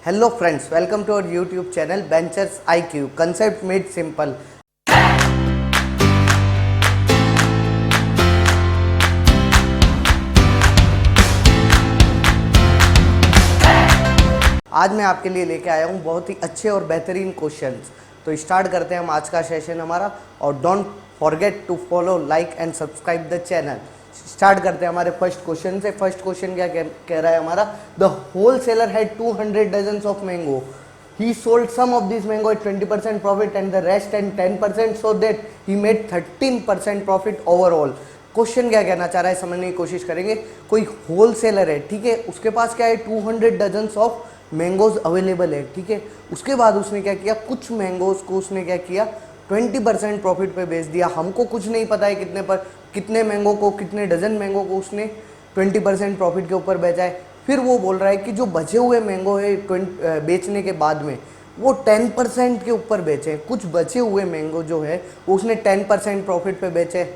Hello friends, welcome to our YouTube channel Benchers IQ concept made simple. आज मैं आपके लिए लेके आया हूँ बहुत ही अच्छे और बेहतरीन क्वेश्चंस। तो स्टार्ट करते हैं हम आज का सेशन हमारा, और don't forget to follow, like and subscribe the channel. Start करते हैं हमारे फर्स्ट क्वेश्चन से। फर्स्ट क्वेश्चन क्या कह रहा है हमारा, the wholesaler had 200 dozens of mango, he sold some of this mango at 20% profit and the rest at 10%, so that he made 13% profit overall। Question क्या कहना चाह रहा है समझने की कोशिश करेंगे। कोई होल सेलर है, ठीक है, उसके पास क्या है 200 डजन्स ऑफ मैंगोज अवेलेबल है, ठीक है। उसके बाद उसने क्या किया, कुछ मैंगोज को उसने क्या किया 20% प्रॉफिट पे बेच दिया। हमको कुछ नहीं पता है कितने पर, कितने मैंगो को, कितने डजन मैंगो को उसने 20% प्रॉफिट के ऊपर बेचा है। फिर वो बोल रहा है कि जो बचे हुए मैंगो है बेचने के बाद में वो 10% के ऊपर बेचे हैं। कुछ बचे हुए मैंगो जो है वो उसने 10% प्रॉफिट पे बेचे,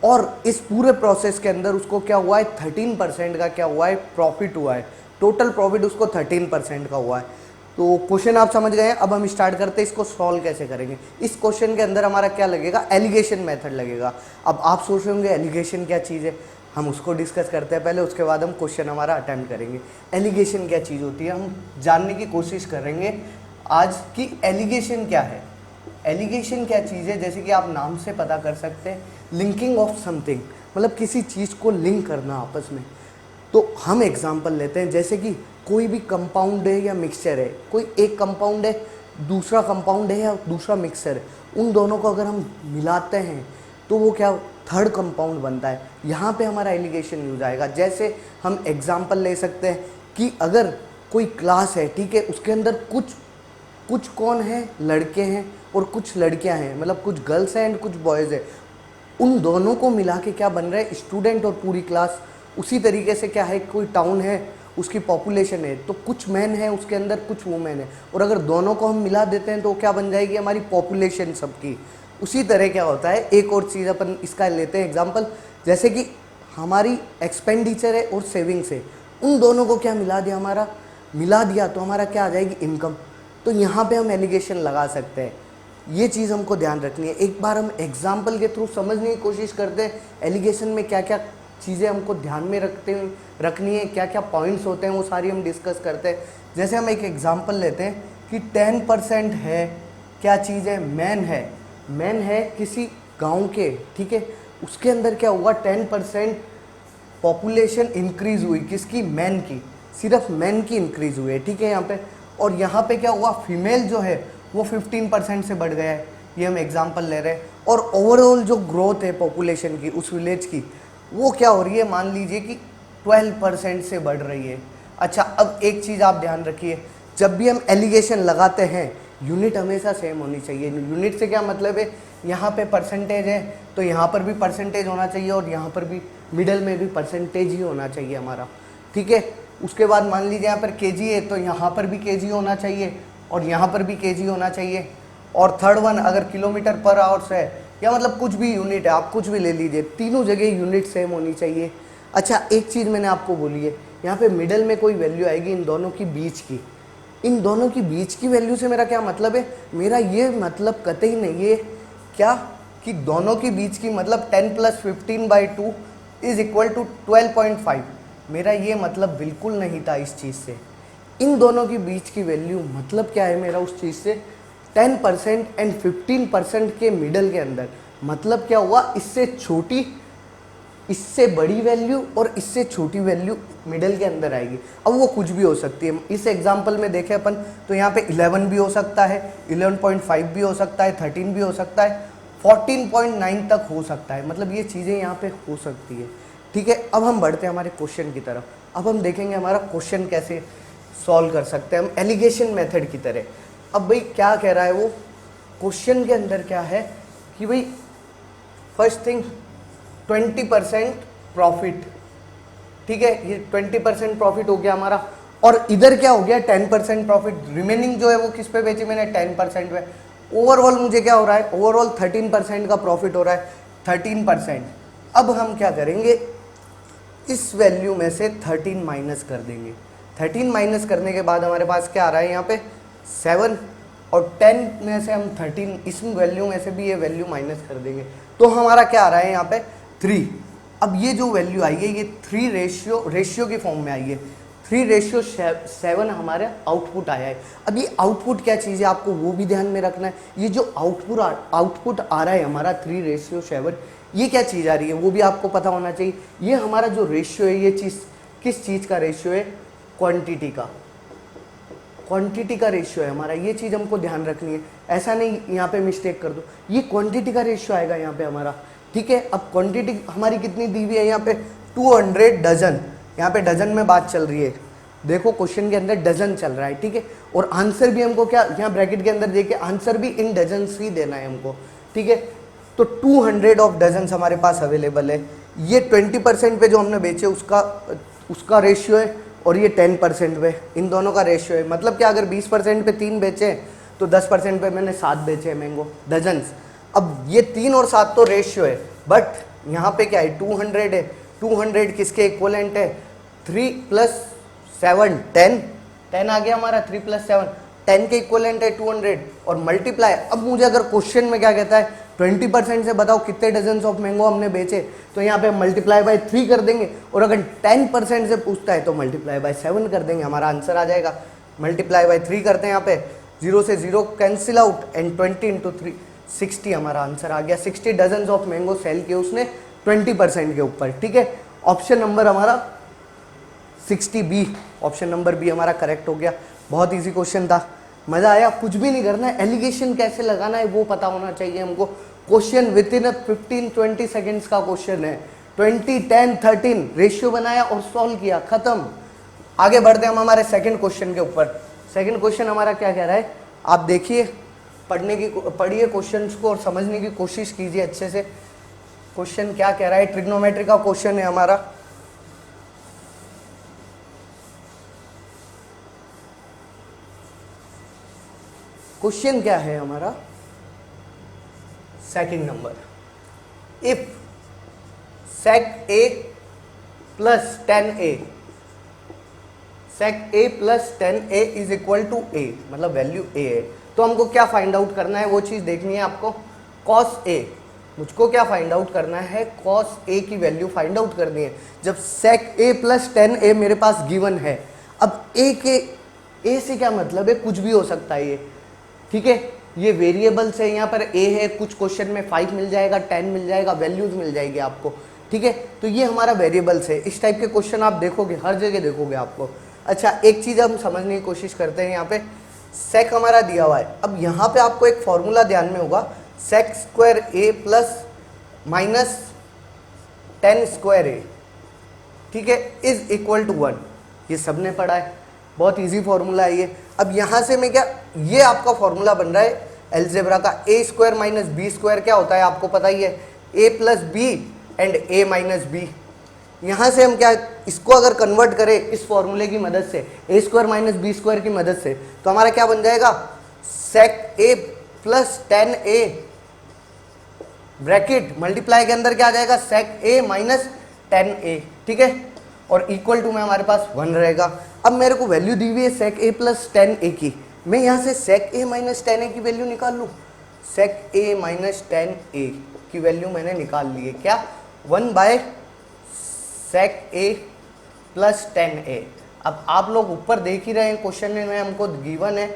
और इस पूरे प्रोसेस के अंदर उसको क्या हुआ है 13% का क्या हुआ है प्रॉफिट हुआ है। टोटल प्रॉफिट उसको 13% का हुआ है। तो क्वेश्चन आप समझ गए हैं। अब हम स्टार्ट करते हैं इसको सॉल्व कैसे करेंगे। इस क्वेश्चन के अंदर हमारा क्या लगेगा, एलिगेशन मेथड लगेगा। अब आप सोच रहे होंगे एलिगेशन क्या चीज़ है, हम उसको डिस्कस करते हैं पहले, उसके बाद हम क्वेश्चन हमारा अटेम्प्ट करेंगे। एलिगेशन क्या चीज़ होती है हम जानने की कोशिश करेंगे आज कि एलिगेशन क्या है। एलिगेशन क्या चीज़ है, जैसे कि आप नाम से पता कर सकते हैं, लिंकिंग ऑफ समथिंग, मतलब किसी चीज़ को लिंक करना आपस में। तो हम एग्जांपल लेते हैं, जैसे कि कोई भी कंपाउंड है या मिक्सचर है, कोई एक कंपाउंड है, दूसरा कंपाउंड है या दूसरा मिक्सचर है, उन दोनों को अगर हम मिलाते हैं तो वो क्या थर्ड कंपाउंड बनता है। यहाँ पे हमारा एलिगेशन यूज आएगा। जैसे हम एग्जांपल ले सकते हैं कि अगर कोई क्लास है, ठीक है, उसके अंदर कुछ कौन है, लड़के हैं और कुछ लड़कियां हैं, मतलब कुछ गर्ल्स हैं एंड कुछ बॉयज़ है, उन दोनों को मिला के क्या बन रहा है स्टूडेंट और पूरी क्लास। उसी तरीके से क्या है, कोई टाउन है, उसकी पॉपुलेशन है, तो कुछ मैन है उसके अंदर, कुछ वुमेन है, और अगर दोनों को हम मिला देते हैं तो क्या बन जाएगी हमारी पॉपुलेशन सबकी। उसी तरह क्या होता है, एक और चीज़ अपन इसका लेते हैं एग्जांपल, जैसे कि हमारी एक्सपेंडिचर है और सेविंग्स है, उन दोनों को क्या मिला दिया तो हमारा क्या आ जाएगी, इनकम। तो यहाँ पे हम एलिगेशन लगा सकते हैं। ये चीज़ हमको ध्यान रखनी है। एक बार हम एग्जाम्पल के थ्रू समझने की कोशिश करते हैं एलिगेशन में क्या क्या चीज़ें हमको ध्यान में रखनी है, क्या क्या पॉइंट्स होते हैं, वो सारी हम डिस्कस करते हैं। जैसे हम एक एग्जांपल लेते हैं कि 10% है, क्या चीज़ है, मैन है किसी गांव के, ठीक है, उसके अंदर क्या हुआ 10% पॉपुलेशन इंक्रीज हुई, किसकी, मैन की, सिर्फ मैन की इंक्रीज हुई है, ठीक है यहाँ पे। और यहाँ पे क्या हुआ, फीमेल जो है वो 15% से बढ़ गया है, ये हम एग्जांपल ले रहे हैं। और ओवरऑल जो ग्रोथ है पॉपुलेशन की उस विलेज की, वो क्या हो रही है, मान लीजिए कि 12% से बढ़ रही है। अच्छा, अब एक चीज़ आप ध्यान रखिए, जब भी हम एलिगेशन लगाते हैं यूनिट हमेशा सेम होनी चाहिए। यूनिट से क्या मतलब है, यहाँ पे परसेंटेज है तो यहाँ पर भी परसेंटेज होना चाहिए, और यहाँ पर भी मिडल में भी परसेंटेज ही होना चाहिए हमारा, ठीक है। उसके बाद मान लीजिए यहाँ पर केजी है तो यहाँ पर भी केजी होना चाहिए, और यहाँ पर भी केजी होना चाहिए। और थर्ड वन अगर किलोमीटर पर आवर्स है, या मतलब कुछ भी यूनिट है, आप कुछ भी ले लीजिए, तीनों जगह यूनिट सेम होनी चाहिए। अच्छा, एक चीज़ मैंने आपको बोली है, यहाँ पे मिडल में कोई वैल्यू आएगी इन दोनों की बीच की। इन दोनों की बीच की वैल्यू से मेरा क्या मतलब है, मेरा ये मतलब कतई नहीं है क्या कि दोनों की बीच की मतलब 10 + 15/2 = 12.5, मेरा ये मतलब बिल्कुल नहीं था इस चीज़ से। इन दोनों की बीच की वैल्यू मतलब क्या है मेरा उस चीज़ से, 10% एंड 15% के मिडल के अंदर, मतलब क्या हुआ, इससे छोटी, इससे बड़ी वैल्यू और इससे छोटी वैल्यू मिडल के अंदर आएगी। अब वो कुछ भी हो सकती है। इस एग्जांपल में देखें अपन तो यहाँ पे 11 भी हो सकता है, 11.5 भी हो सकता है, 13 भी हो सकता है, 14.9 तक हो सकता है, मतलब ये चीज़ें यहाँ पे हो सकती है, ठीक है। अब हम बढ़ते हैं हमारे क्वेश्चन की तरफ। अब हम देखेंगे हमारा क्वेश्चन कैसे सॉल्व कर सकते हैं हम एलिगेशन मेथड की तरह। अब भाई क्या कह रहा है वो, क्वेश्चन के अंदर क्या है कि भाई फर्स्ट थिंग 20% प्रॉफिट, ठीक है, ये 20% प्रॉफिट हो गया हमारा। और इधर क्या हो गया 10% प्रॉफिट, रिमेनिंग जो है वो किस पे बेची मैंने, 10% पे। ओवरऑल मुझे क्या हो रहा है, ओवरऑल 13% का प्रॉफिट हो रहा है, 13%। अब हम क्या करेंगे, इस वैल्यू में से 13 माइनस कर देंगे, 13 माइनस करने के बाद हमारे पास क्या आ रहा है यहाँ पे 7, और 10 में से हम 13 इस वैल्यू में से भी ये वैल्यू माइनस कर देंगे, तो हमारा क्या आ रहा है यहाँ पे 3। अब ये जो वैल्यू आई है ये 3 रेशियो की फॉर्म में आई है, 3:7 हमारा आउटपुट आया है। अब ये आउटपुट क्या चीज़ है आपको वो भी ध्यान में रखना है। ये जो आउटपुट आ रहा है हमारा 3:7, ये क्या चीज़ आ रही है वो भी आपको पता होना चाहिए। ये हमारा जो रेशियो है ये चीज़ किस चीज़ का रेशियो है, क्वांटिटी का रेशियो है हमारा, ये चीज़ हमको ध्यान रखनी है। ऐसा नहीं यहाँ पे मिस्टेक कर दो, ये क्वांटिटी का रेशियो आएगा यहाँ पे हमारा, ठीक है। अब क्वांटिटी हमारी कितनी दी हुई है यहाँ पे 200 डजन, यहाँ पे डजन में बात चल रही है, देखो क्वेश्चन के अंदर डजन चल रहा है, ठीक है। और आंसर भी हमको क्या यहाँ ब्रैकेट के अंदर देखिए आंसर भी इन डजन ही देना है हमको, ठीक है। तो 200 ऑफ डजन हमारे पास अवेलेबल है। ये 20% पे जो हमने बेचे उसका रेशियो है, और ये 10% पे, इन दोनों का रेशियो है। मतलब क्या अगर 20% पे 3 बेचे तो 10% पे मैंने 7 बेचे हैं मैंगो डजन्स। अब ये 3 और 7 तो रेशियो है, बट यहाँ पे क्या है 200 है, 200 किसके इक्वलेंट है 3 + 7 10 आ गया हमारा, 3 + 7 10 के इक्वलेंट है 200, और मल्टीप्लाई। अब मुझे अगर क्वेश्चन में क्या कहता है 20% से बताओ कितने डजन ऑफ मैंगो हमने बेचे, तो यहाँ पे मल्टीप्लाई बाय 3 कर देंगे, और अगर 10% से पूछता है तो मल्टीप्लाई बाय 7 कर देंगे, हमारा आंसर आ जाएगा। मल्टीप्लाई बाय 3 करते हैं यहाँ पे, 0 से 0 कैंसिल आउट, एंड 20 × 3 60 हमारा आंसर आ गया। 60 डजन ऑफ मैंगो सेल किए उसने 20% के ऊपर, ठीक है। ऑप्शन नंबर हमारा 60B, ऑप्शन नंबर बी हमारा करेक्ट हो गया। बहुत इजी क्वेश्चन था, मजा आया। कुछ भी नहीं करना है, एलिगेशन कैसे लगाना है वो पता होना चाहिए हमको। क्वेश्चन विद इन 15-20 सेकेंड्स का क्वेश्चन है, 20 10 13 रेशियो बनाया और सॉल्व किया, खत्म। आगे बढ़ते हम हमारे सेकंड क्वेश्चन के ऊपर। सेकंड क्वेश्चन हमारा क्या कह रहा है, आप देखिए, पढ़िए क्वेश्चंस को और समझने की कोशिश कीजिए अच्छे से। क्वेश्चन क्या कह रहा है, ट्रिग्नोमेट्री का क्वेश्चन है हमारा। क्वेश्चन क्या है हमारा, second number, if sec a plus 10a, sec a plus 10a is equal to a, मतलब वैल्यू a है, तो हमको क्या फाइंड आउट करना है वो चीज़ देखनी है आपको। cos a, मुझको क्या फाइंड आउट करना है, cos a की वैल्यू फाइंड आउट करनी है। जब sec a plus 10a मेरे पास गिवन है, अब a से क्या मतलब है, कुछ भी हो सकता है ये, ठीक है। ये वेरिएबल्स है, यहाँ पर a है, कुछ क्वेश्चन में 5 मिल जाएगा, 10 मिल जाएगा, वैल्यूज मिल जाएगी आपको, ठीक है। तो ये हमारा वेरिएबल्स है। इस टाइप के क्वेश्चन आप देखोगे, हर जगह देखोगे आपको। अच्छा, एक चीज़ हम समझने की कोशिश करते हैं, यहाँ पे सेक हमारा दिया हुआ है। अब यहाँ पे आपको एक फॉर्मूला ध्यान में होगा, sec square a plus minus 10 square a, ठीक है, इज इक्वल टू 1। ये सबने पढ़ा है, बहुत इजी फॉर्मूला है ये। अब यहाँ से मैं क्या, ये आपका फॉर्मूला बन रहा है एलजेब्रा का, a square minus B square क्या होता है आपको पता ही है, a plus B and a minus B. यहाँ से हम क्या, इसको अगर कन्वर्ट करें इस फॉर्मूले की मदद से, a square minus B square की मदद से, तो हमारा क्या बन जाएगा, sec a plus 10a bracket multiply के अंदर क्या आ जाएगा, सेक a माइनस 10a, ठीक है, और इक्वल टू में हमारे पास 1 रहेगा। अब मेरे को वैल्यू दी हुई है सेक a प्लस 10a की, मैं यहाँ से सेक a माइनस 10a की वैल्यू निकाल लूँ। सेक a माइनस 10a की वैल्यू मैंने निकाल ली है, क्या, 1/sec a प्लस 10a। अब आप लोग ऊपर देख ही रहे हैं क्वेश्चन में हमको गिवन है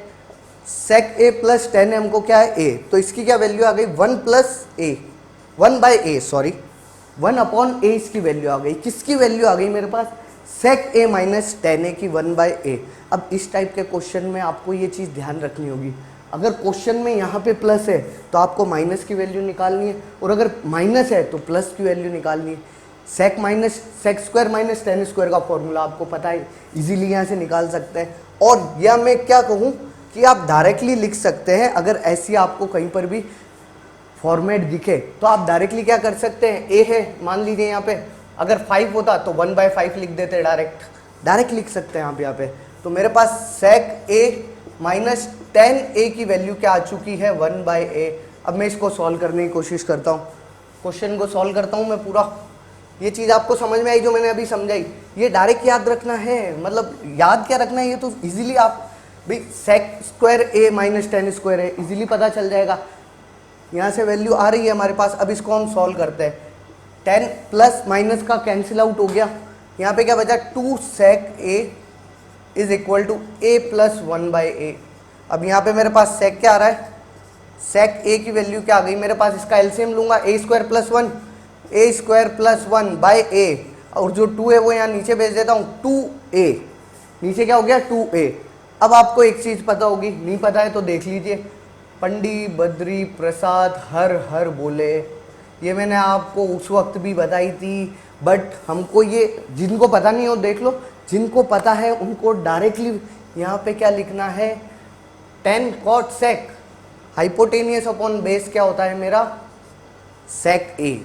sec a प्लस 10 हमको क्या है a, तो इसकी क्या वैल्यू आ गई 1/a इसकी वैल्यू आ गई। किसकी वैल्यू आ गई मेरे पास, sec a माइनस 10a की 1/a। अब इस टाइप के क्वेश्चन में आपको ये चीज़ ध्यान रखनी होगी, अगर क्वेश्चन में यहाँ पे प्लस है तो आपको माइनस की वैल्यू निकालनी है, और अगर माइनस है तो प्लस की वैल्यू निकालनी है। सेक स्क्वायर माइनस 10 स्क्वायर का फॉर्मूला आपको पता है, इजीली यहाँ से निकाल सकते हैं। और या मैं क्या कहूँ कि आप डायरेक्टली लिख सकते हैं, अगर ऐसी आपको कहीं पर भी फॉर्मेट दिखे तो आप डायरेक्टली क्या कर सकते हैं, ए है मान लीजिए यहाँ पे, अगर 5 होता तो 1/5 लिख देते, डायरेक्ट लिख सकते हैं आप यहाँ पे। तो मेरे पास सेक a माइनस 10a की वैल्यू क्या आ चुकी है, 1/a। अब मैं इसको सॉल्व करने की कोशिश करता हूँ, क्वेश्चन को सॉल्व करता हूँ मैं पूरा। ये चीज़ आपको समझ में आई जो मैंने अभी समझाई? ये डायरेक्ट याद रखना है, मतलब याद क्या रखना है, ये तो इजीली आप भाई सेक स्क्वायर ए माइनस टेन स्क्वायर है, इजीली पता चल जाएगा। यहाँ से वैल्यू आ रही है हमारे पास, अब इसको हम सॉल्व करते हैं। 10 प्लस माइनस का कैंसिल आउट हो गया, यहाँ पे क्या बचा, 2 sec a is equal to a plus 1 by a. अब यहाँ पे मेरे पास सेक क्या आ रहा है, सेक ए की वैल्यू क्या आ गई मेरे पास, इसका एलसीएम लूंगा, a square plus 1, a square plus 1 by a, और जो 2 है वो यहाँ नीचे भेज देता हूँ, 2a, नीचे क्या हो गया 2a। अब आपको एक चीज़ पता होगी, नहीं पता है तो देख लीजिए, पंडित बद्री प्रसाद हर हर बोले, ये मैंने आपको उस वक्त भी बताई थी, बट हमको ये जिनको पता नहीं हो देख लो, जिनको पता है उनको डायरेक्टली यहाँ पे क्या लिखना है, 10 cot sec hypotenuse upon base क्या होता है मेरा, सेक ए।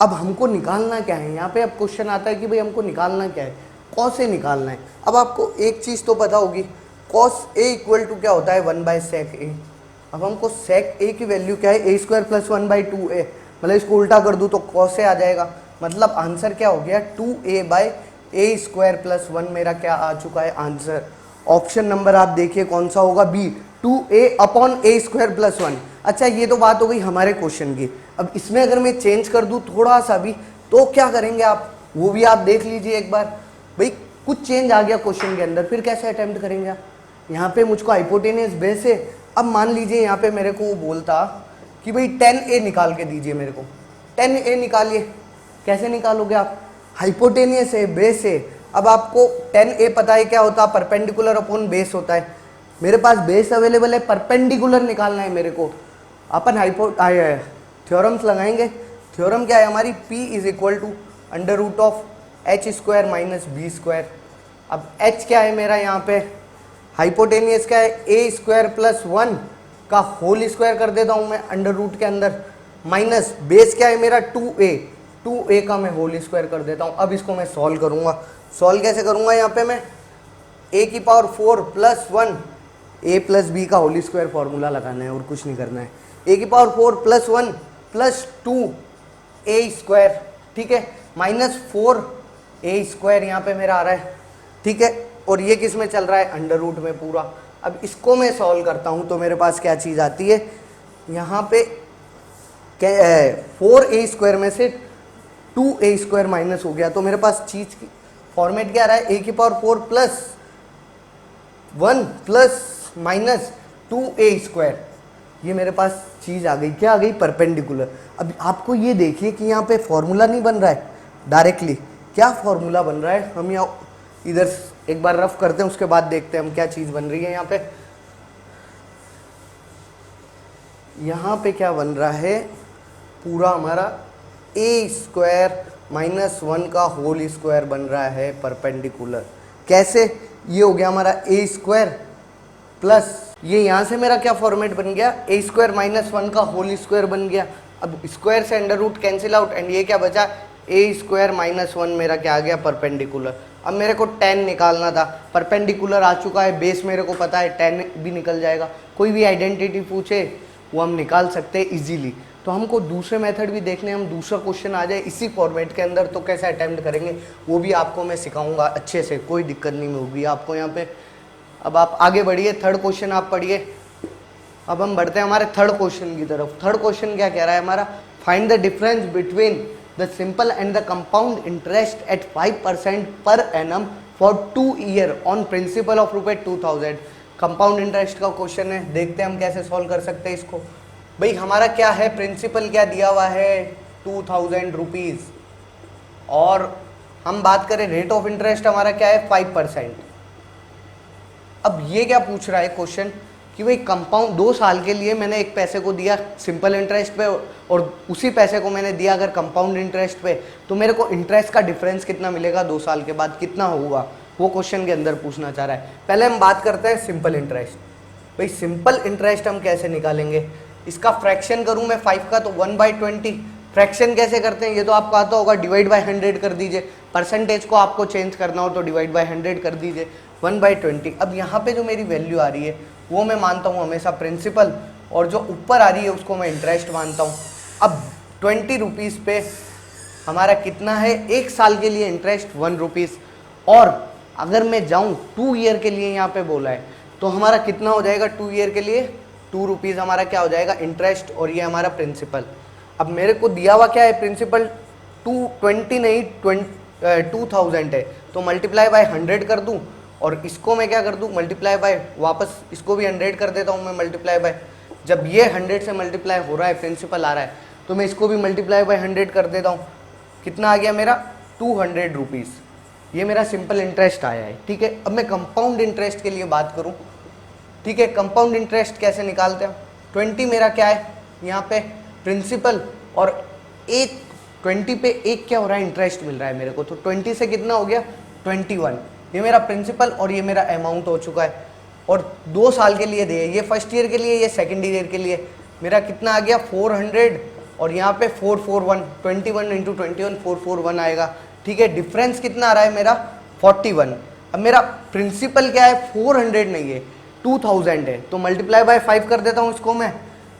अब हमको निकालना क्या है यहाँ पे, अब क्वेश्चन आता है कि भाई हमको निकालना क्या है, कॉस ए निकालना है। अब आपको एक चीज़ तो पता होगी, कॉस ए इक्वल टू क्या होता है, 1 बाई सेक ए। अब हमको सेक ए की वैल्यू क्या है, ए स्क्वायर प्लस 1 बाई 2a, मतलब इसको उल्टा कर दूँ तो कॉस ए आ जाएगा, मतलब आंसर क्या हो गया, 2a by A square plus 1 मेरा क्या आ चुका है आंसर। ऑप्शन नंबर आप देखिए कौन सा होगा, बी, 2a अपॉन ए स्क्वायर प्लस 1। अच्छा ये तो बात हो गई हमारे क्वेश्चन की, अब इसमें अगर मैं चेंज कर दूं थोड़ा सा भी तो क्या करेंगे आप, वो भी आप देख लीजिए एक बार। भाई कुछ चेंज आ गया क्वेश्चन के अंदर, फिर कैसे अटेम्प्ट करेंगे आप। यहाँ पे मुझको हाइपोटेनियस बेस है, अब मान लीजिए यहाँ पे मेरे को वो बोलता कि भाई 10a निकाल के दीजिए मेरे को, 10a निकालिए, कैसे निकालोगे आप, हाइपोटेनियस है, बेस है। अब आपको 10a पता है क्या होता है, परपेंडिकुलर अपॉन बेस होता है, मेरे पास बेस अवेलेबल है, परपेंडिकुलर निकालना है मेरे को। अपन थ्योरम्स लगाएंगे, थ्योरम क्या है हमारी, p is equal to under root of H square minus B square. अब h क्या है मेरा यहाँ पे, हाइपोटेनियस क्या है, ए स्क्वायर प्लस 1 का होल स्क्वायर कर देता हूँ मैं अंडर रूट के अंदर, माइनस बेस क्या है मेरा 2a का मैं होल स्क्वायर कर देता हूँ। अब इसको मैं सॉल्व करूँगा, सॉल्व कैसे करूँगा, यहाँ पे मैं a की power 4 plus 1, a plus B का होल स्क्वायर फॉर्मूला लगाना है और कुछ नहीं करना है, a की power 4 plus 1 plus 2a square, ठीक है, माइनस 4a स्क्वायर यहाँ पे मेरा आ रहा है, ठीक है, और ये किस में चल रहा है, अंडर रूट में पूरा। अब इसको मैं सॉल्व करता हूँ तो मेरे पास क्या चीज़ आती है, यहाँ पे 4a स्क्वायर में से 2a स्क्वायर माइनस हो गया, तो मेरे पास चीज़ की फॉर्मेट क्या आ रहा है, a की power 4 plus 1 plus minus 2a square, ये मेरे पास चीज़ आ गई, क्या आ गई, परपेंडिकुलर। अब आपको ये देखिए कि यहाँ पे फॉर्मूला नहीं बन रहा है डायरेक्टली, क्या फॉर्मूला बन रहा है, हम यहाँ इधर एक बार रफ करते हैं उसके बाद देखते हैं हम क्या चीज़ बन रही है। यहाँ पे क्या बन रहा है, पूरा हमारा a स्क्वायर माइनस 1 का होल स्क्वायर बन रहा है परपेंडिकुलर। कैसे, ये हो गया हमारा a स्क्वायर प्लस, ये यहाँ से मेरा क्या फॉर्मेट बन गया, a स्क्वायर माइनस 1 का होल स्क्वायर बन गया। अब स्क्वायर से under root cancel out, and ये क्या बचा, a स्क्वायर माइनस 1 मेरा क्या आ गया, परपेंडिकुलर। अब मेरे को 10 निकालना था, परपेंडिकुलर आ चुका है, बेस मेरे को पता है, 10 भी निकल जाएगा। कोई भी आइडेंटिटी पूछे वो हम निकाल सकते हैं इजीली। तो हमको दूसरे मेथड भी देखने, हम दूसरा क्वेश्चन आ जाए इसी फॉर्मेट के अंदर तो कैसे अटेम्प्ट करेंगे वो भी आपको मैं सिखाऊंगा अच्छे से, कोई दिक्कत नहीं होगी आपको यहाँ पे। अब आप आगे बढ़िए, थर्ड क्वेश्चन आप पढ़िए। अब हम बढ़ते हैं हमारे थर्ड क्वेश्चन की तरफ। थर्ड क्वेश्चन क्या कह रहा है हमारा, find the difference between the simple and the compound interest eight 5% per annum for 2 year on principle of ₹2000। Compound interest का क्वेश्चन है, देखते हैं हम कैसे सॉल्व कर सकते हैं इसको। भाई हमारा क्या है, प्रिंसिपल क्या दिया हुआ है, 2000 रुपीज़, और हम बात करें रेट ऑफ इंटरेस्ट हमारा क्या है, 5%। अब ये क्या पूछ रहा है क्वेश्चन कि भाई कंपाउंड 2 साल के लिए मैंने एक पैसे को दिया सिंपल इंटरेस्ट पे और उसी पैसे को मैंने दिया अगर कंपाउंड इंटरेस्ट पे, तो मेरे को इंटरेस्ट का डिफरेंस कितना मिलेगा 2 साल के बाद, कितना होगा, वो क्वेश्चन के अंदर पूछना चाह रहा है। पहले हम बात करते हैं सिंपल इंटरेस्ट। भाई सिंपल इंटरेस्ट हम कैसे निकालेंगे, इसका फ्रैक्शन करूँ मैं 5 का तो 1/20। फ्रैक्शन कैसे करते हैं ये तो आपको आता होगा, डिवाइड बाय 100 कर दीजिए। परसेंटेज को आपको चेंज करना हो तो डिवाइड बाय 100 कर दीजिए, 1/20। अब यहाँ पे जो मेरी वैल्यू आ रही है वो मैं मानता हूँ हमेशा प्रिंसिपल, और जो ऊपर आ रही है उसको मैं इंटरेस्ट मानता हूँ। अब 20 रुपीज़ पे हमारा कितना है, 1 साल के लिए इंटरेस्ट 1 रुपीज़, और अगर मैं जाऊँ 2 ईयर के लिए यहाँ पे बोला है तो हमारा कितना हो जाएगा 2 ईयर के लिए, 2 रुपीज़ हमारा क्या हो जाएगा इंटरेस्ट, और ये हमारा प्रिंसिपल। अब मेरे को दिया हुआ क्या है प्रिंसिपल, 220 नहीं 2000 है, तो मल्टीप्लाई बाय 100 कर दूँ, और इसको मैं क्या कर दूँ मल्टीप्लाई बाय, वापस इसको भी 100 कर देता हूँ मैं मल्टीप्लाई बाय। जब ये 100 से मल्टीप्लाई हो रहा है, प्रिंसिपल आ रहा है, तो मैं इसको भी मल्टीप्लाई बाय 100 कर देता हूँ। कितना आ गया मेरा 200 रुपीज़, ये मेरा सिंपल इंटरेस्ट आया है। ठीक है, अब मैं कंपाउंड इंटरेस्ट के लिए बात करूँ। ठीक है, कंपाउंड इंटरेस्ट कैसे निकालते हैं, 20 मेरा क्या है यहाँ पे प्रिंसिपल, और एक 20 पे एक क्या हो रहा है इंटरेस्ट मिल रहा है मेरे को, तो 20 से कितना हो गया 21, ये मेरा प्रिंसिपल और ये मेरा अमाउंट हो चुका है। और 2 साल के लिए दे, ये फर्स्ट ईयर के लिए, ये सेकेंड ईयर के लिए, मेरा कितना आ गया 400, और यहाँ पे 441, 21 इंटू 21 441 आएगा। ठीक है, डिफरेंस कितना आ रहा है मेरा 41। अब मेरा प्रिंसिपल क्या है 400 नहीं है 2000 है, तो मल्टीप्लाई बाय 5 कर देता हूँ इसको मैं,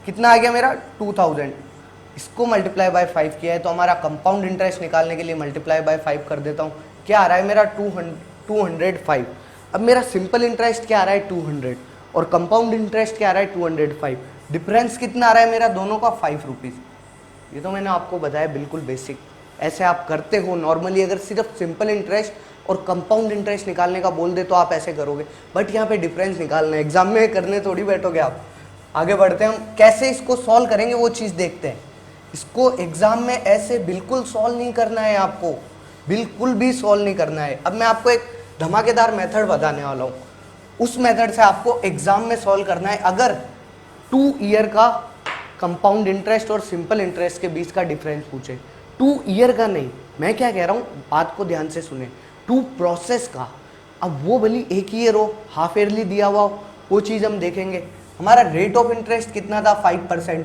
कितना आ गया मेरा 2000, इसको मल्टीप्लाई बाय 5 किया है, तो हमारा कंपाउंड इंटरेस्ट निकालने के लिए मल्टीप्लाई बाय 5 कर देता हूँ, क्या आ रहा है मेरा 205। अब मेरा सिंपल इंटरेस्ट क्या आ रहा है 200, और कंपाउंड इंटरेस्ट क्या आ रहा है 205, डिफरेंस कितना आ रहा है मेरा दोनों का 5 रुपीज़। ये तो मैंने आपको बताया बिल्कुल बेसिक, ऐसे आप करते हो नॉर्मली। अगर सिर्फ सिंपल इंटरेस्ट और कंपाउंड इंटरेस्ट निकालने का बोल दे तो आप ऐसे करोगे, बट यहाँ पे डिफरेंस निकालना है, एग्जाम में करने थोड़ी बैठोगे आप। आगे बढ़ते हैं, हम कैसे इसको सॉल्व करेंगे वो चीज़ देखते हैं। इसको एग्जाम में ऐसे बिल्कुल सॉल्व नहीं करना है आपको, बिल्कुल भी सॉल्व नहीं करना है। अब मैं आपको एक धमाकेदार मेथड बताने वाला हूँ, उस मेथड से आपको एग्जाम में सॉल्व करना है। अगर 2 ईयर का कंपाउंड इंटरेस्ट और सिंपल इंटरेस्ट के बीच का डिफरेंस पूछे, 2 ईयर का नहीं, मैं क्या कह रहा हूँ बात को ध्यान से सुने, 2 प्रोसेस का। अब वो भली 1 ईयर हो, हाफ ईयरली दिया हुआ हो, वो चीज़ हम देखेंगे। हमारा रेट ऑफ इंटरेस्ट कितना था 5%,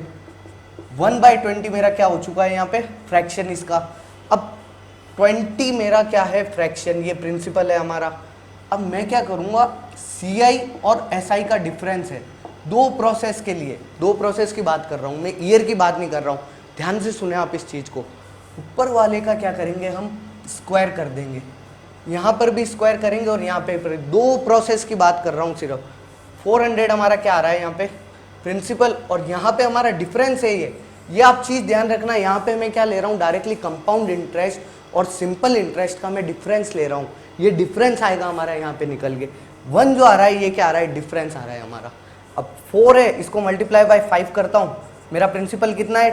1/20 मेरा क्या हो चुका है यहाँ पे फ्रैक्शन इसका। अब 20 मेरा क्या है फ्रैक्शन, ये प्रिंसिपल है हमारा। अब मैं क्या करूँगा, CI और SI का डिफरेंस है 2 प्रोसेस के लिए, 2 प्रोसेस की बात कर रहा हूँ मैं, ईयर की बात नहीं कर रहा हूँ। ध्यान से सुने आप इस चीज़ को, ऊपर वाले का क्या करेंगे हम स्क्वायर कर देंगे, यहाँ पर भी स्क्वायर करेंगे और यहाँ पे 2 प्रोसेस की बात कर रहा हूँ सिर्फ। 400 हमारा क्या आ रहा है यहाँ पे प्रिंसिपल, और यहाँ पे हमारा डिफरेंस है ये आप चीज़ ध्यान रखना। यहाँ पे मैं क्या ले रहा हूँ डायरेक्टली कंपाउंड इंटरेस्ट और सिंपल इंटरेस्ट का मैं डिफरेंस ले रहा हूँ, ये डिफरेंस आएगा हमारा यहाँ पे निकल के। 1 जो आ रहा है ये क्या आ रहा है डिफरेंस आ रहा है हमारा। अब 4 है, इसको मल्टीप्लाई बाय 5 करता हूँ, मेरा प्रिंसिपल कितना है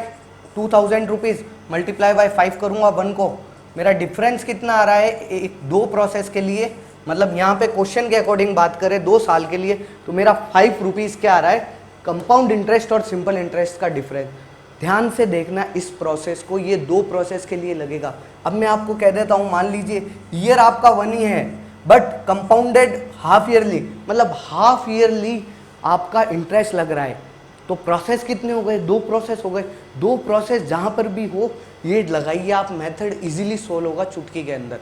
2000 रुपीज़, मल्टीप्लाई बाय 5 करूँगा 1 को, मेरा डिफरेंस कितना आ रहा है 2 प्रोसेस के लिए, मतलब यहाँ पे क्वेश्चन के अकॉर्डिंग बात करें 2 साल के लिए, तो मेरा 5 रुपीज़ क्या आ रहा है कंपाउंड इंटरेस्ट और सिंपल इंटरेस्ट का डिफरेंस। ध्यान से देखना इस प्रोसेस को, ये 2 प्रोसेस के लिए लगेगा। अब मैं आपको कह देता हूँ, मान लीजिए ईयर आपका 1 ही है बट कंपाउंडेड हाफ ईयरली, मतलब हाफ ईयरली आपका इंटरेस्ट लग रहा है, तो प्रोसेस कितने हो गए 2 प्रोसेस हो गए। 2 प्रोसेस जहाँ पर भी हो ये लगाइए आप, मेथड इजीली सोल्व होगा चुटकी के अंदर।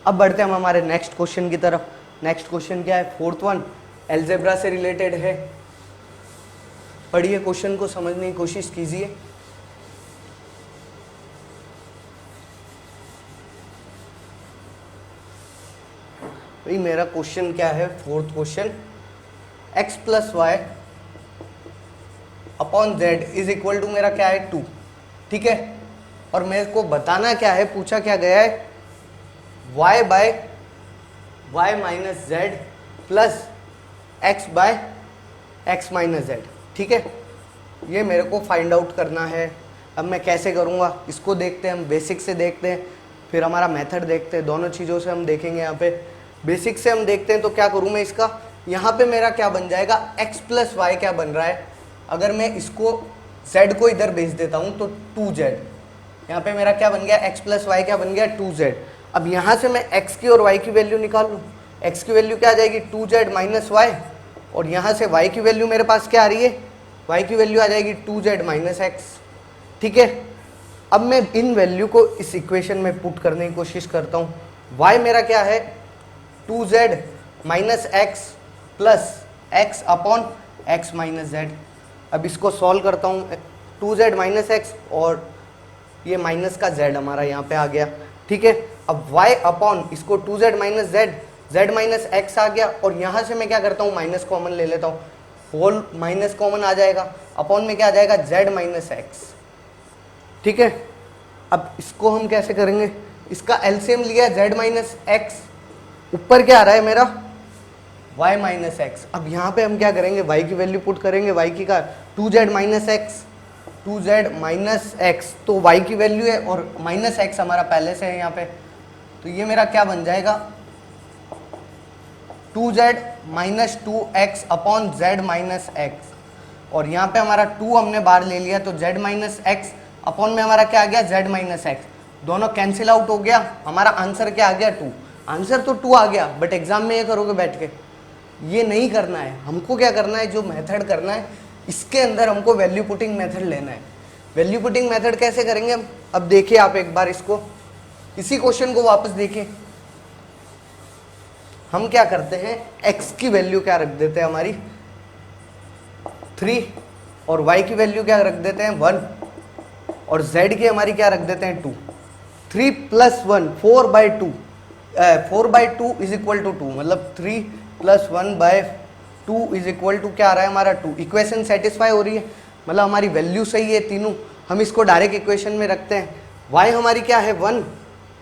अब बढ़ते हैं हम हमारे नेक्स्ट क्वेश्चन की तरफ। नेक्स्ट क्वेश्चन क्या है 4th वन, एल्जेब्रा से रिलेटेड है। पढ़िए क्वेश्चन को, समझने की कोशिश कीजिए। भाई मेरा क्वेश्चन क्या है 4th question, x plus Y upon Z is equal to मेरा क्या है 2, ठीक है। और मेरे को बताना क्या है, पूछा क्या गया है y by Y minus Z plus X by X minus Z, ठीक है। ये मेरे को फाइंड आउट करना है। अब मैं कैसे करूँगा इसको देखते हैं, हम बेसिक से देखते हैं, फिर हमारा मेथड देखते हैं, दोनों चीज़ों से हम देखेंगे। यहाँ पे बेसिक से हम देखते हैं तो क्या करूँ मैं इसका, यहाँ पे मेरा क्या बन जाएगा x प्लस वाई क्या बन रहा है, अगर मैं इसको z को इधर भेज देता हूँ तो 2z, यहाँ पे मेरा क्या बन गया x प्लस वाई क्या बन गया 2z। अब यहाँ से मैं x की और y की वैल्यू निकाल लूँ, x की वैल्यू क्या आ जाएगी 2z माइनस वाई, और यहाँ से y की वैल्यू मेरे पास क्या आ रही है, y की वैल्यू आ जाएगी 2z माइनस एक्स, ठीक है। अब मैं इन वैल्यू को इस इक्वेशन में पुट करने की कोशिश करता हूँ। y मेरा क्या है 2z minus x plus x upon x minus Z. अब इसको सॉल्व करता हूँ, 2z माइनस एक्स और ये माइनस का z हमारा यहाँ पे आ गया, ठीक है। अब y अपॉन इसको 2z minus z minus x आ गया, और यहाँ से मैं क्या करता हूँ माइनस कॉमन ले लेता हूँ, होल माइनस कॉमन आ जाएगा, अपॉन में क्या आ जाएगा z माइनस एक्स, ठीक है। अब इसको हम कैसे करेंगे, इसका एलसीएम लिया z माइनस एक्स, ऊपर क्या आ रहा है मेरा y माइनस एक्स। अब यहाँ पे हम क्या करेंगे, y की वैल्यू पुट करेंगे, y की का 2z minus x, 2z minus x, तो y की वैल्यू है और माइनस एक्स हमारा पहले से है यहाँ पे, तो ये मेरा क्या बन जाएगा 2z minus 2x upon z minus x, और यहाँ पे हमारा 2 हमने बाहर ले लिया, तो z माइनस एक्स अपॉन में हमारा क्या आ गया z माइनस एक्स, दोनों कैंसिल आउट हो गया, हमारा आंसर क्या आ गया 2। आंसर तो 2 आ गया, बट एग्जाम में ये करोगे बैठ के, ये नहीं करना है हमको। क्या करना है, जो मेथड करना है इसके अंदर हमको वैल्यू पुटिंग मेथड लेना है। वैल्यू पुटिंग मेथड कैसे करेंगे हम, अब देखिए आप एक बार इसको, इसी क्वेश्चन को वापस देखिए। हम क्या करते हैं, x की वैल्यू क्या रख देते हैं हमारी 3, और y की वैल्यू क्या रख देते हैं 1, और z की हमारी क्या रख देते हैं 2। 3 प्लस 1 4/2, 4/2 इज इक्वल टू 2, मतलब 3 प्लस 1/2 इज इक्वल टू क्या आ रहा है हमारा 2। इक्वेशन सेटिस्फाई हो रही है, मतलब हमारी वैल्यू सही है तीनों। हम इसको डायरेक्ट इक्वेशन में रखते हैं, y हमारी क्या है 1,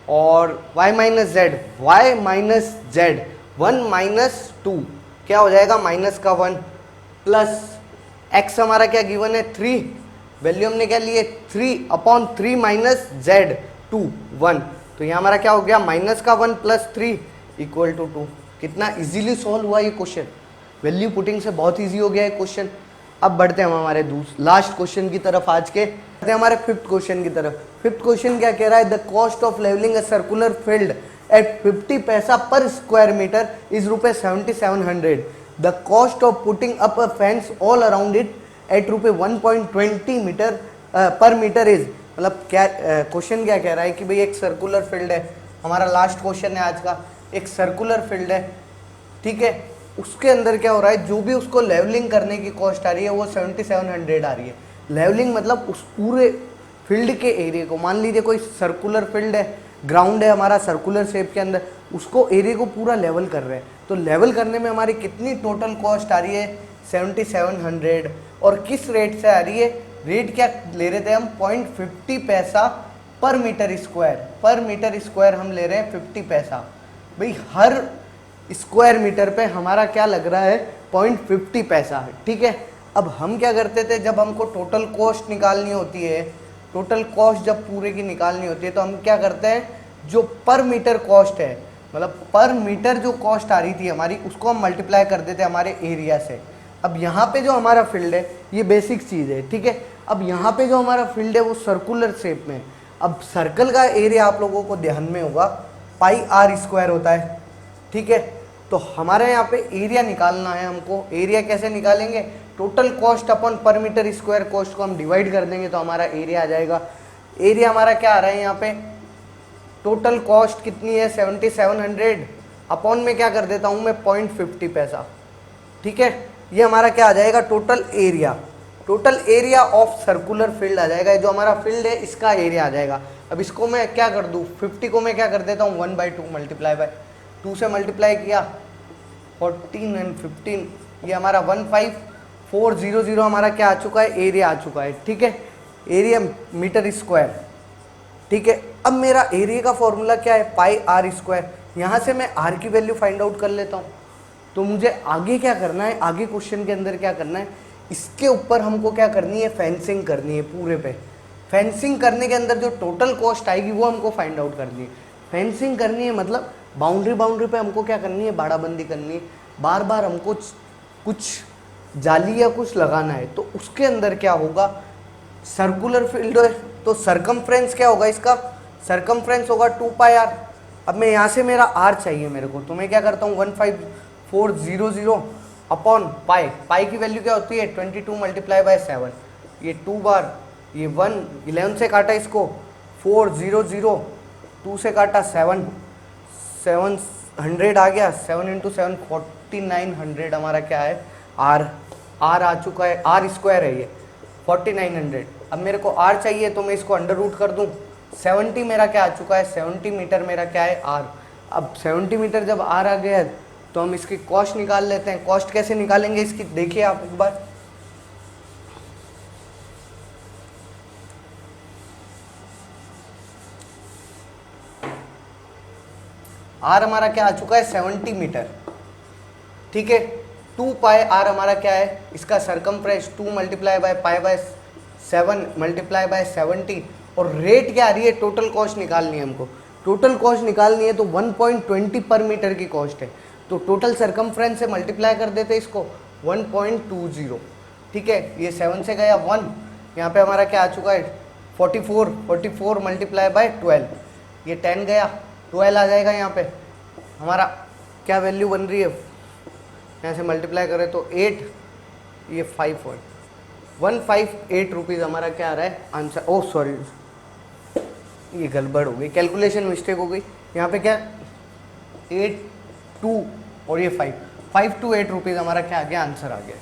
और y minus Z, Y minus Z 1 minus 2 क्या हो जाएगा माइनस का 1, प्लस x हमारा क्या गिवन है 3, वैल्यू हमने क्या लिए 3 अपॉन 3 माइनस जेड 2 1, तो यहाँ हमारा क्या हो गया माइनस का 1 प्लस 3 इक्वल टू 2। कितना इजीली सॉल्व हुआ ये क्वेश्चन, वैल्यू पुटिंग से बहुत इजी हो गया है क्वेश्चन। अब बढ़ते हैं हम हमारे लास्ट क्वेश्चन की तरफ आज के, बढ़ते हैं हमारे फिफ्थ क्वेश्चन की तरफ। फिफ्थ क्वेश्चन क्या कह रहा है, the cost of levelling a circular field at 50 paisa per square metre is ₹7700। The cost of putting up a fence all around it at ₹1.20 metre per metre is, मतलब क्या question क्या कह रहा है कि भाई एक सर्कुलर फील्ड है, हमारा लास्ट क्वेश्चन है आज का, एक सर्कुलर फील्ड है, ठीक है, उसके अंदर क्या हो रहा है, जो भी उसको लेवलिंग करने की कॉस्ट आ रही है वो 7700 आ रही है। लेवलिंग मतलब उस पूरे फील्ड के एरिया को, मान लीजिए कोई सर्कुलर फील्ड है, ग्राउंड है हमारा सर्कुलर शेप के अंदर, उसको एरिया को पूरा लेवल कर रहे हैं, तो लेवल करने में हमारी कितनी टोटल कॉस्ट आ रही है 7700, और किस रेट से आ रही है, रेट क्या ले रहे थे हम 0.50 पैसा पर मीटर स्क्वायर हम ले रहे हैं 50 पैसा। भाई हर स्क्वायर मीटर पे हमारा क्या लग रहा है 0.50 पैसा, ठीक है। अब हम क्या करते थे, जब हमको टोटल कॉस्ट निकालनी होती है, टोटल कॉस्ट जब पूरे की निकालनी होती है, तो हम क्या करते हैं, जो पर मीटर कॉस्ट है, मतलब पर मीटर जो कॉस्ट आ रही थी हमारी, उसको हम मल्टीप्लाई कर देते हमारे एरिया से। अब यहाँ पे जो हमारा फील्ड है ये बेसिक चीज़ है, ठीक है। अब यहाँ पे जो हमारा फील्ड है वो सर्कुलर शेप में, अब सर्कल का एरिया आप लोगों को ध्यान में होगा πr² होता है, ठीक है। तो हमारे यहाँ पे एरिया निकालना है हमको, एरिया कैसे निकालेंगे, टोटल कॉस्ट अपन पर मीटर स्क्वायर कॉस्ट को हम डिवाइड कर देंगे तो हमारा एरिया आ जाएगा। एरिया हमारा क्या आ रहा है यहाँ पे, टोटल कॉस्ट कितनी है 7700, अपॉन में क्या कर देता हूँ मैं 0.50 पैसा, ठीक है। ये हमारा क्या आ जाएगा total area of circular field आ जाएगा, जो हमारा फील्ड है इसका एरिया आ जाएगा। अब इसको मैं क्या कर दूँ, 50 को मैं क्या कर देता हूँ 1/2 मल्टीप्लाई बाय 2 से मल्टीप्लाई किया, 14 एंड 15, ये हमारा 15400 हमारा क्या आ चुका है, एरिया आ चुका है, ठीक है, एरिया मीटर स्क्वायर, ठीक है। अब मेरा एरिया का फॉर्मूला क्या है πr², यहाँ से मैं r की वैल्यू फाइंड आउट कर लेता हूँ। तो मुझे आगे क्या करना है, आगे क्वेश्चन के अंदर क्या करना है, इसके ऊपर हमको क्या करनी है, फेंसिंग करनी है पूरे पे। फेंसिंग करने के अंदर जो टोटल कॉस्ट आएगी वो हमको फाइंड आउट करनी है। फेंसिंग करनी है मतलब बाउंड्री पे हमको क्या करनी है, बाड़ाबंदी करनी है, बार बार हमको कुछ जाली या कुछ लगाना है। तो उसके अंदर क्या होगा, सर्कुलर फील्ड है तो सरकमफ्रेंस क्या होगा, इसका सरकमफ्रेंस होगा 2πr। अब मैं यहाँ से मेरा r चाहिए मेरे को, तो मैं क्या करता हूँ 15400 अपॉन पाई की वैल्यू क्या होती है 22 मल्टीप्लाई बाय 7, ये 2 बार, ये 1 11 से काटा इसको 400, 2 से काटा 700 आ गया, 7 × 7 4900 हमारा क्या है r आ चुका है, r² है ये 4900। अब मेरे को r चाहिए तो मैं इसको अंडर रूट कर दूं। 70 मेरा क्या आ चुका है, 70 मीटर मेरा क्या है, r। अब 70 मीटर जब r आ गया है तो हम इसकी कॉस्ट निकाल लेते हैं। कॉस्ट कैसे निकालेंगे इसकी, देखिए आप एक बार। r हमारा क्या आ चुका है, 70 मीटर, ठीक है। 2 पाई r हमारा क्या है, इसका circumference 2 multiply by pi by 7 multiply by 70। और रेट क्या आ रही है, टोटल कॉस्ट निकालनी है हमको। टोटल कॉस्ट निकालनी है तो 1.20 पर मीटर की कॉस्ट है, तो टोटल सरकमफ्रेंस से मल्टीप्लाई कर देते इसको 1.20, ठीक है। ये 7 से गया 1, यहाँ पे हमारा क्या आ चुका है 44 मल्टीप्लाई बाय 12, ये 10 गया, 12 आ जाएगा। यहाँ पे हमारा क्या वैल्यू बन रही है, यहाँ से मल्टीप्लाई करें तो 8, ये 5.158 रुपीज़ हमारा क्या आ रहा है आंसर। ओह सॉरी, ये गड़बड़ हो गई, कैलकुलेशन मिस्टेक हो गई। यहाँ पे क्या 8 2 और ये 5 to 8 रुपीज़ हमारा क्या आ गया, आंसर आ गया।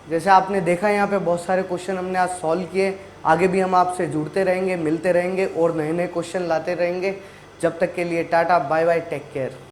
जैसे आपने देखा यहाँ पे बहुत सारे क्वेश्चन हमने आज सॉल्व किए। आगे भी हम आपसे जुड़ते रहेंगे, मिलते रहेंगे और नए नए क्वेश्चन लाते रहेंगे। जब तक के लिए टाटा बाय बाय, टेक केयर।